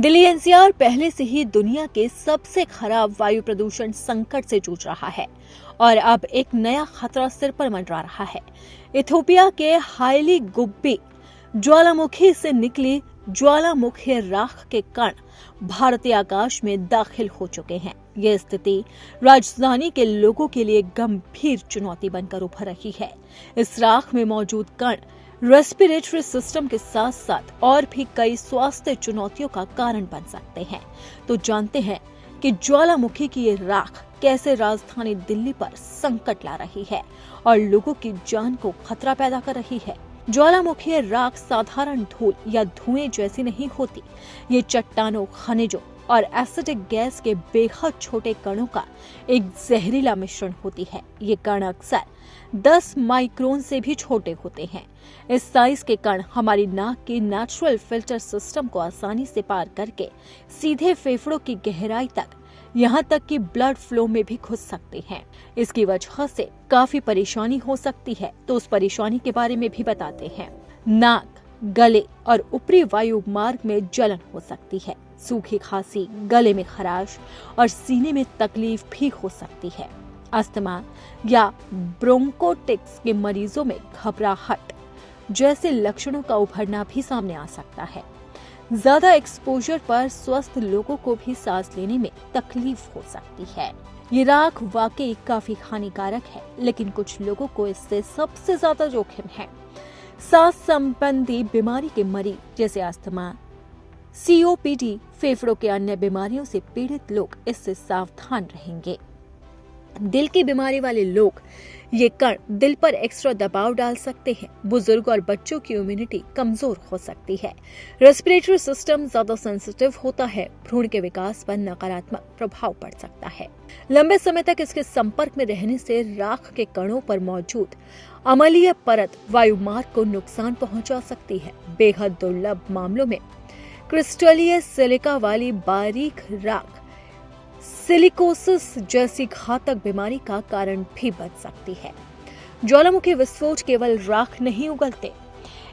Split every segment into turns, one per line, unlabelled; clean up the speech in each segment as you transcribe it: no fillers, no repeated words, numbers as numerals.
Delhi NCR पहले से ही दुनिया के सबसे खराब वायु प्रदूषण संकट से जूझ रहा है और अब एक नया खतरा सिर पर मंडरा रहा है। इथियोपिया के हाइली गुब्बी ज्वालामुखी से निकली ज्वालामुखी राख के कण भारतीय आकाश में दाखिल हो चुके हैं। ये स्थिति राजधानी के लोगों के लिए गंभीर चुनौती बनकर उभर रही है। इस राख में मौजूद कण रेस्पिरेटरी सिस्टम के साथ साथ और भी कई स्वास्थ्य चुनौतियों का कारण बन सकते हैं। तो जानते हैं कि ज्वालामुखी की ये राख कैसे राजधानी दिल्ली पर संकट ला रही है और लोगों की जान को खतरा पैदा कर रही है। ज्वालामुखी राख साधारण धूल या धुएं जैसी नहीं होती। ये चट्टानों, खनिजों और एसिडिक गैस के बेहद छोटे कणों का एक जहरीला मिश्रण होती है। ये कण अक्सर 10 माइक्रोन से भी छोटे होते हैं। इस साइज के कण हमारी नाक के नेचुरल फिल्टर सिस्टम को आसानी से पार करके सीधे फेफड़ों की गहराई तक, यहाँ तक कि ब्लड फ्लो में भी घुस सकते हैं। इसकी वजह से काफी परेशानी हो सकती है, तो उस परेशानी के बारे में भी बताते हैं। नाक, गले और ऊपरी वायु मार्ग में जलन हो सकती है। सूखी खांसी, गले में खराश और सीने में तकलीफ भी हो सकती है। अस्थमा या ब्रोंकोटिक्स के मरीजों में घबराहट जैसे लक्षणों का उभरना भी सामने आ सकता है। ज्यादा एक्सपोजर पर स्वस्थ लोगों को भी सांस लेने में तकलीफ हो सकती है। ये राख वाकई काफी हानिकारक है, लेकिन कुछ लोगों को इससे सबसे ज्यादा जोखिम है। सांस संबंधी बीमारी के मरीज जैसे अस्थमा, COPD, फेफड़ों के अन्य बीमारियों से पीड़ित लोग इससे सावधान रहेंगे। दिल की बीमारी वाले लोग ये कण दिल पर एक्स्ट्रा दबाव डाल सकते हैं। बुजुर्ग और बच्चों की इम्यूनिटी कमजोर हो सकती है। रेस्पिरेटरी सिस्टम ज्यादा सेंसिटिव होता है। भ्रूण के विकास पर नकारात्मक प्रभाव पड़ सकता है। लंबे समय तक इसके संपर्क में रहने से राख के कणों पर मौजूद अम्लीय परत वायुमार्ग को नुकसान पहुंचा सकती है। बेहद दुर्लभ मामलों में क्रिस्टलीय सिलिका वाली बारीक राख सिलिकोसिस जैसी घातक बीमारी का कारण भी बन सकती है। ज्वालामुखी विस्फोट केवल राख नहीं उगलते,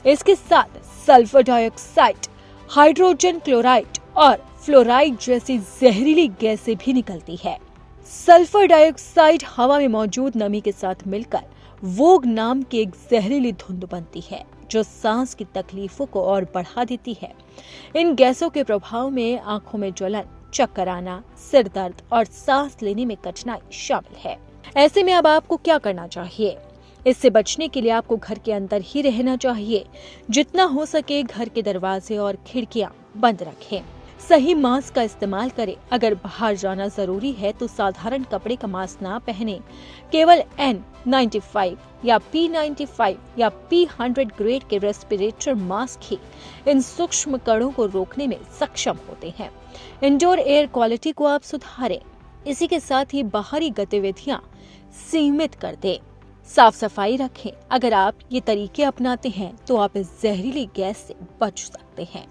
इसके साथ सल्फर डाइऑक्साइड, हाइड्रोजन क्लोराइड और फ्लोराइड जैसी जहरीली गैसें भी निकलती है। सल्फर डाइऑक्साइड हवा में मौजूद नमी के साथ मिलकर वोग नाम की एक जहरीली धुंध बनती है, जो सांस की तकलीफों को और बढ़ा देती है। इन गैसों के प्रभाव में आंखों में जलन, चक्कर आना, सिर दर्द और सांस लेने में कठिनाई शामिल है। ऐसे में अब आपको क्या करना चाहिए? इससे बचने के लिए आपको घर के अंदर ही रहना चाहिए। जितना हो सके घर के दरवाजे और खिड़कियां बंद रखें। सही मास्क का इस्तेमाल करें। अगर बाहर जाना जरूरी है तो साधारण कपड़े का मास्क ना पहने। केवल N95 या P95 या P100 ग्रेड के रेस्पिरेटर मास्क ही इन सूक्ष्म कणों को रोकने में सक्षम होते हैं। इंडोर एयर क्वालिटी को आप सुधारें। इसी के साथ ही बाहरी गतिविधियां सीमित कर दें। साफ सफाई रखें। अगर आप ये तरीके अपनाते हैं तो आप इस जहरीली गैस से बच सकते हैं।